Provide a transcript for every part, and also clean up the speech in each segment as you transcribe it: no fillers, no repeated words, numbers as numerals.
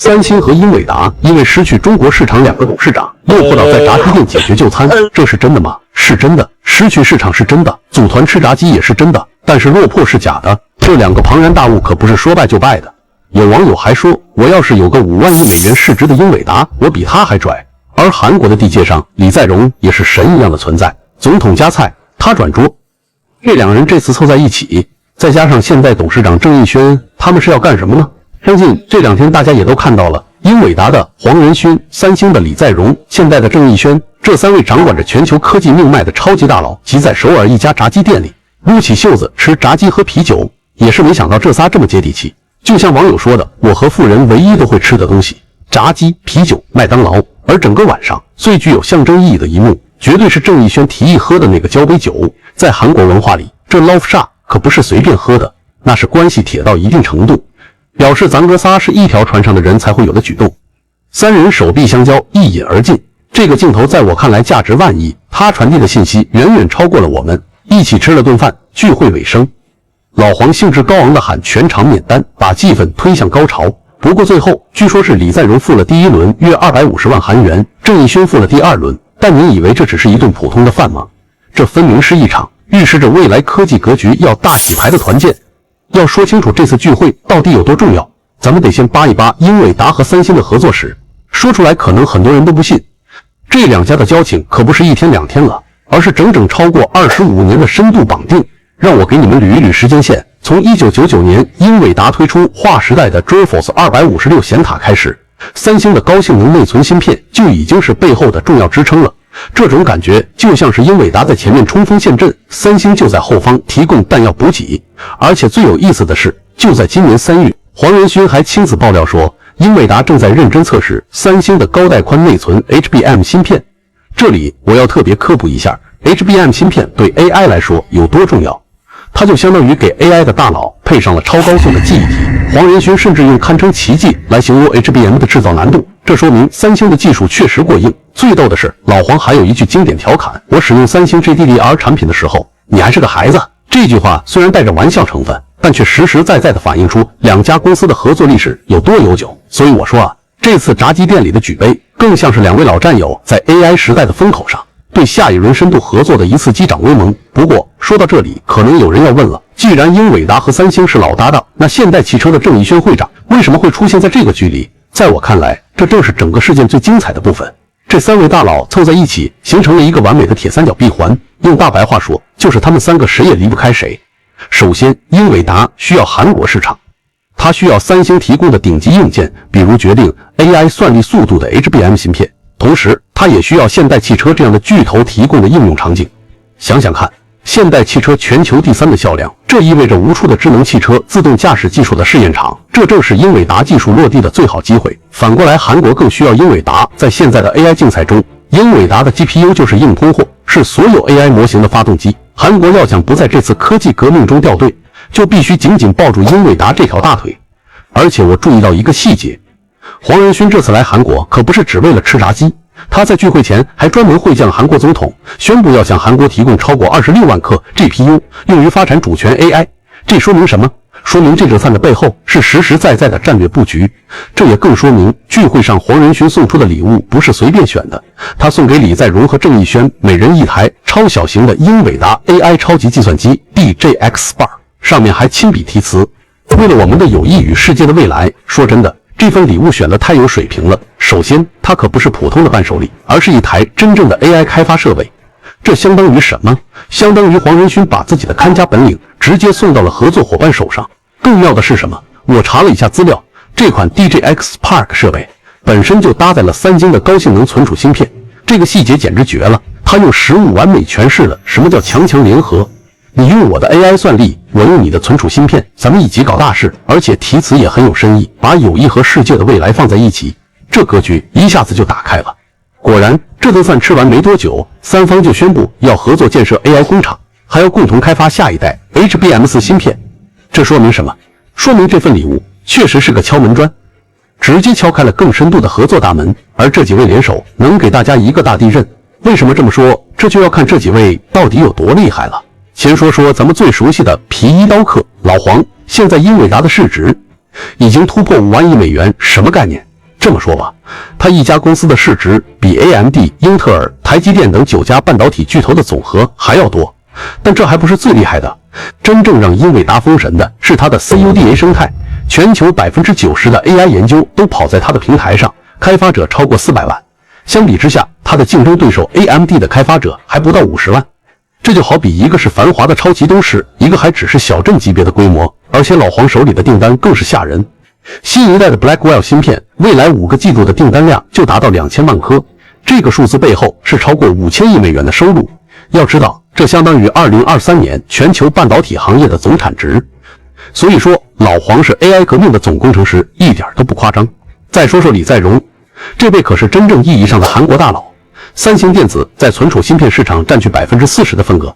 三星和英伟达因为失去中国市场2个董事长，落魄到在炸鸡店解决就餐，这是真的吗？是真的，失去市场是真的，组团吃炸鸡也是真的，但是落魄是假的。这2个庞然大物可不是说败就败的。有网友还说，我要是有个5万亿美元市值的英伟达，我比他还拽。而韩国的地界上，李在镕也是神一样的存在，总统夹菜，他转桌。这2人这次凑在一起，再加上现代董事长郑义轩，他们是要干什么呢？相信这2天大家也都看到了，英伟达的黄仁勋、三星的李在镕、现代的郑义轩，这3位掌管着全球科技命脉的超级大佬，集在首尔一家炸鸡店里，撸起袖子吃炸鸡喝啤酒，也是没想到这仨这么接地气。就像网友说的，我和富人唯一都会吃的东西，炸鸡、啤酒、麦当劳。而整个晚上最具有象征意义的一幕，绝对是郑义轩提议喝的那个交杯酒。在韩国文化里，这 love shot 可不是随便喝的，那是关系铁到一定程度，表示咱哥仨是一条船上的人才会有的举动。3人手臂相交，一饮而尽，这个镜头在我看来价值万亿，它传递的信息远远超过了我们。一起吃了顿饭，聚会尾声，老黄兴致高昂地喊全场免单，把气氛推向高潮。不过最后据说是李在镕付了第1轮约250万韩元，郑义轩付了第2轮。但你以为这只是一顿普通的饭吗？这分明是一场预示着未来科技格局要大洗牌的团建。要说清楚这次聚会到底有多重要，咱们得先扒一扒英伟达和三星的合作史。说出来可能很多人都不信，这2家的交情可不是1天2天了，而是整整超过25年的深度绑定。让我给你们捋一捋时间线，从1999年英伟达推出划时代的 GeForce 256显卡开始，三星的高性能内存芯片就已经是背后的重要支撑了。这种感觉就像是英伟达在前面冲锋陷阵，三星就在后方提供弹药补给。而且最有意思的是，就在今年3月，黄仁勋还亲自爆料说，英伟达正在认真测试三星的高带宽内存 HBM 芯片。这里我要特别科普一下 HBM 芯片对 AI 来说有多重要。它就相当于给 AI 的大脑配上了超高速的记忆体。黄仁勋甚至用堪称奇迹来形容 HBM 的制造难度，这说明三星的技术确实过硬。最逗的是，老黄还有一句经典调侃：我使用三星 GDDR 产品的时候，你还是个孩子。这句话虽然带着玩笑成分，但却实实在在地反映出2家公司的合作历史有多悠久。所以我说啊，这次炸鸡店里的举杯，更像是2位老战友在 AI 时代的风口上对下一轮深度合作的一次击掌威猛。不过说到这里，可能有人要问了，既然英伟达和三星是老搭档，那现代汽车的郑义轩会长为什么会出现在这个局里？在我看来，这正是整个事件最精彩的部分。这3位大佬凑在一起，形成了一个完美的铁三角闭环。用大白话说，就是他们3个谁也离不开谁。首先，英伟达需要韩国市场，它需要三星提供的顶级硬件，比如决定 AI 算力速度的 HBM 芯片。同时，它也需要现代汽车这样的巨头提供的应用场景。想想看，现代汽车全球第3的销量，这意味着无数的智能汽车自动驾驶技术的试验场，这正是英伟达技术落地的最好机会。反过来，韩国更需要英伟达。在现在的 AI 竞赛中，英伟达的 GPU 就是硬通货，是所有 AI 模型的发动机。韩国要想不在这次科技革命中掉队，就必须紧紧抱住英伟达这条大腿。而且我注意到一个细节，黄仁勋这次来韩国可不是只为了吃炸鸡，他在聚会前还专门会见韩国总统，宣布要向韩国提供超过26万颗 GPU 用于发展主权 AI。 这说明什么？说明这顿饭的背后是实实在在的战略布局。这也更说明聚会上黄仁勋送出的礼物不是随便选的，他送给李在镕和郑义轩每人一台超小型的英伟达 AI 超级计算机 DJX Spark， 上面还亲笔题词：为了我们的友谊与世界的未来。说真的，这份礼物选得太有水平了。首先，它可不是普通的伴手礼，而是一台真正的 AI 开发设备。这相当于什么？相当于黄仁勋把自己的看家本领直接送到了合作伙伴手上。更妙的是什么？我查了一下资料，这款 DJX Spark 设备本身就搭载了三星的高性能存储芯片，这个细节简直绝了。它用实物完美诠释了什么叫强强联合。你用我的 AI 算力，我用你的存储芯片，咱们一起搞大事。而且题词也很有深意，把友谊和世界的未来放在一起，这格局一下子就打开了。果然，这顿饭吃完没多久，三方就宣布要合作建设 AI 工厂，还要共同开发下一代 HBM4 芯片。这说明什么？说明这份礼物确实是个敲门砖，直接敲开了更深度的合作大门。而这几位联手能给大家一个大地震。为什么这么说？这就要看这几位到底有多厉害了。先说说咱们最熟悉的皮衣刀客老黄，现在英伟达的市值已经突破5万亿美元，什么概念？这么说吧，它一家公司的市值比 AMD、英特尔、台积电等9家半导体巨头的总和还要多。但这还不是最厉害的，真正让英伟达封神的是它的 CUDA 生态，全球90%的 AI 研究都跑在它的平台上，开发者超过400万。相比之下，它的竞争对手 AMD 的开发者还不到50万。这就好比一个是繁华的超级都市，一个还只是小镇级别的规模，而且老黄手里的订单更是吓人。新一代的 Blackwell 芯片，未来5个季度的订单量就达到2000万颗，这个数字背后是超过5000亿美元的收入。要知道，这相当于2023年全球半导体行业的总产值。所以说，老黄是 AI 革命的总工程师，一点都不夸张。再说说李在镕，这位可是真正意义上的韩国大佬。三星电子在存储芯片市场占据40%的份额。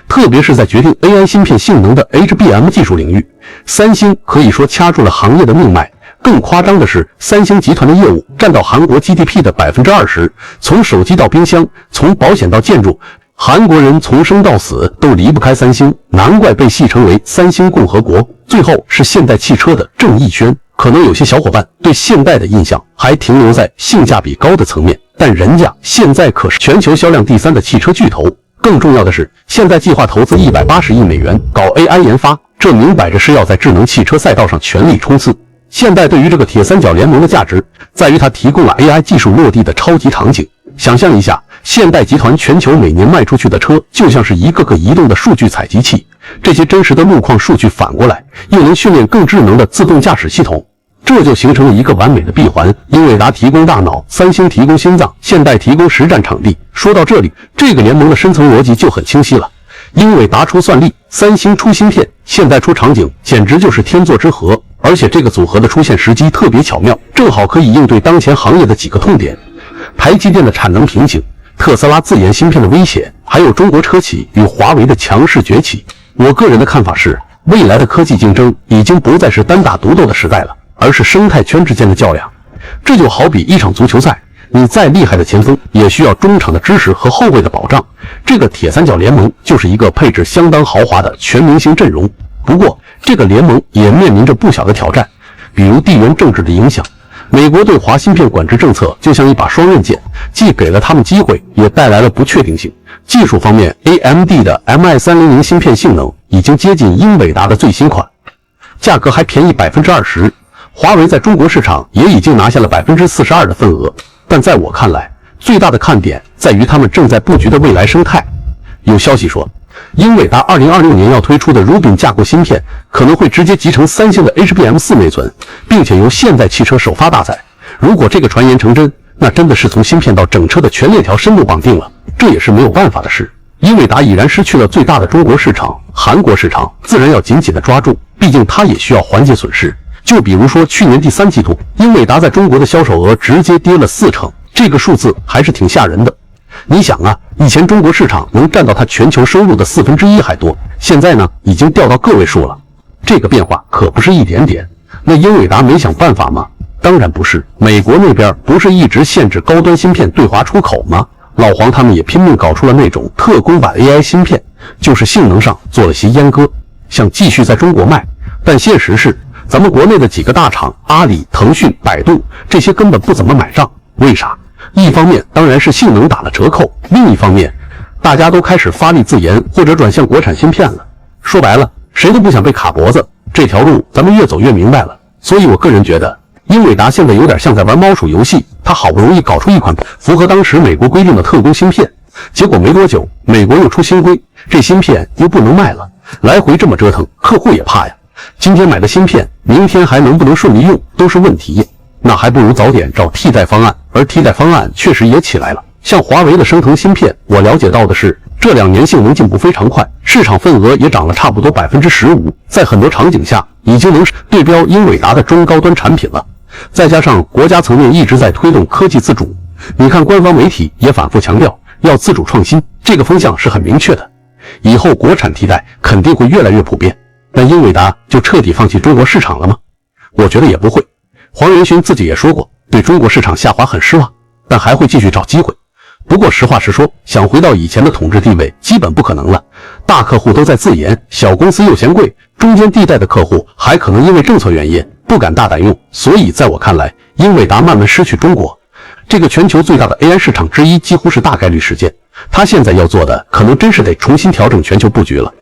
特别是在决定 AI 芯片性能的 HBM 技术领域，三星可以说掐住了行业的命脉。更夸张的是，三星集团的业务占到韩国 GDP 的20%，从手机到冰箱，从保险到建筑，韩国人从生到死都离不开三星，难怪被戏称为三星共和国。最后是现代汽车的郑义轩，可能有些小伙伴对现代的印象还停留在性价比高的层面，但人家现在可是全球销量第3的汽车巨头。更重要的是，现在计划投资180亿美元搞 AI 研发，这明摆着是要在智能汽车赛道上全力冲刺。现代对于这个铁三角联盟的价值，在于它提供了 AI 技术落地的超级场景。想象一下，现代集团全球每年卖出去的车，就像是一个个移动的数据采集器，这些真实的路况数据反过来，又能训练更智能的自动驾驶系统。这就形成了一个完美的闭环，英伟达提供大脑，三星提供心脏，现代提供实战场地。说到这里，这个联盟的深层逻辑就很清晰了。英伟达出算力，三星出芯片，现代出场景，简直就是天作之合。而且这个组合的出现时机特别巧妙，正好可以应对当前行业的几个痛点：台积电的产能瓶颈、特斯拉自研芯片的威胁，还有中国车企与华为的强势崛起。我个人的看法是，未来的科技竞争已经不再是单打独斗的时代了，而是生态圈之间的较量。这就好比一场足球赛，你再厉害的前锋也需要中场的支持和后卫的保障。这个铁三角联盟就是一个配置相当豪华的全明星阵容。不过，这个联盟也面临着不小的挑战，比如地缘政治的影响。美国对华芯片管制政策就像一把双刃剑，既给了他们机会，也带来了不确定性。技术方面 ，AMD 的 MI300芯片性能已经接近英伟达的最新款，价格还便宜20%。华为在中国市场也已经拿下了42%的份额。但在我看来，最大的看点在于他们正在布局的未来生态。有消息说，英伟达2026年要推出的 Rubin 架构芯片可能会直接集成三星的 HBM4 内存，并且由现代汽车首发搭载。如果这个传言成真，那真的是从芯片到整车的全链条深度绑定了，这也是没有办法的事。英伟达已然失去了最大的中国市场，韩国市场自然要紧紧的抓住，毕竟它也需要缓解损失。就比如说去年第3季度，英伟达在中国的销售额直接跌了40%，这个数字还是挺吓人的。你想啊，以前中国市场能占到它全球收入的1/4还多，现在呢已经掉到个位数了。这个变化可不是一点点。那英伟达没想办法吗？当然不是。美国那边不是一直限制高端芯片对华出口吗？老黄他们也拼命搞出了那种特供版 AI 芯片，就是性能上做了些阉割，想继续在中国卖。但现实是，咱们国内的几个大厂，阿里、腾讯、百度这些根本不怎么买账。为啥？一方面当然是性能打了折扣，另一方面大家都开始发力自研或者转向国产芯片了。说白了，谁都不想被卡脖子，这条路咱们越走越明白了。所以我个人觉得，英伟达现在有点像在玩猫鼠游戏，它好不容易搞出一款符合当时美国规定的特供芯片，结果没多久美国又出新规，这芯片又不能卖了，来回这么折腾，客户也怕呀。今天买的芯片，明天还能不能顺利用都是问题，那还不如早点找替代方案。而替代方案确实也起来了，像华为的升腾芯片，我了解到的是这2年性能进步非常快，市场份额也涨了差不多15%，在很多场景下已经能对标英伟达的中高端产品了。再加上国家层面一直在推动科技自主，你看官方媒体也反复强调要自主创新，这个风向是很明确的。以后国产替代肯定会越来越普遍。但英伟达就彻底放弃中国市场了吗？我觉得也不会。黄仁勋自己也说过，对中国市场下滑很失望，但还会继续找机会。不过实话实说，想回到以前的统治地位基本不可能了。大客户都在自研，小公司又嫌贵，中间地带的客户还可能因为政策原因不敢大胆用。所以在我看来，英伟达慢慢失去中国这个全球最大的 AI 市场之一，几乎是大概率事件。他现在要做的，可能真是得重新调整全球布局了。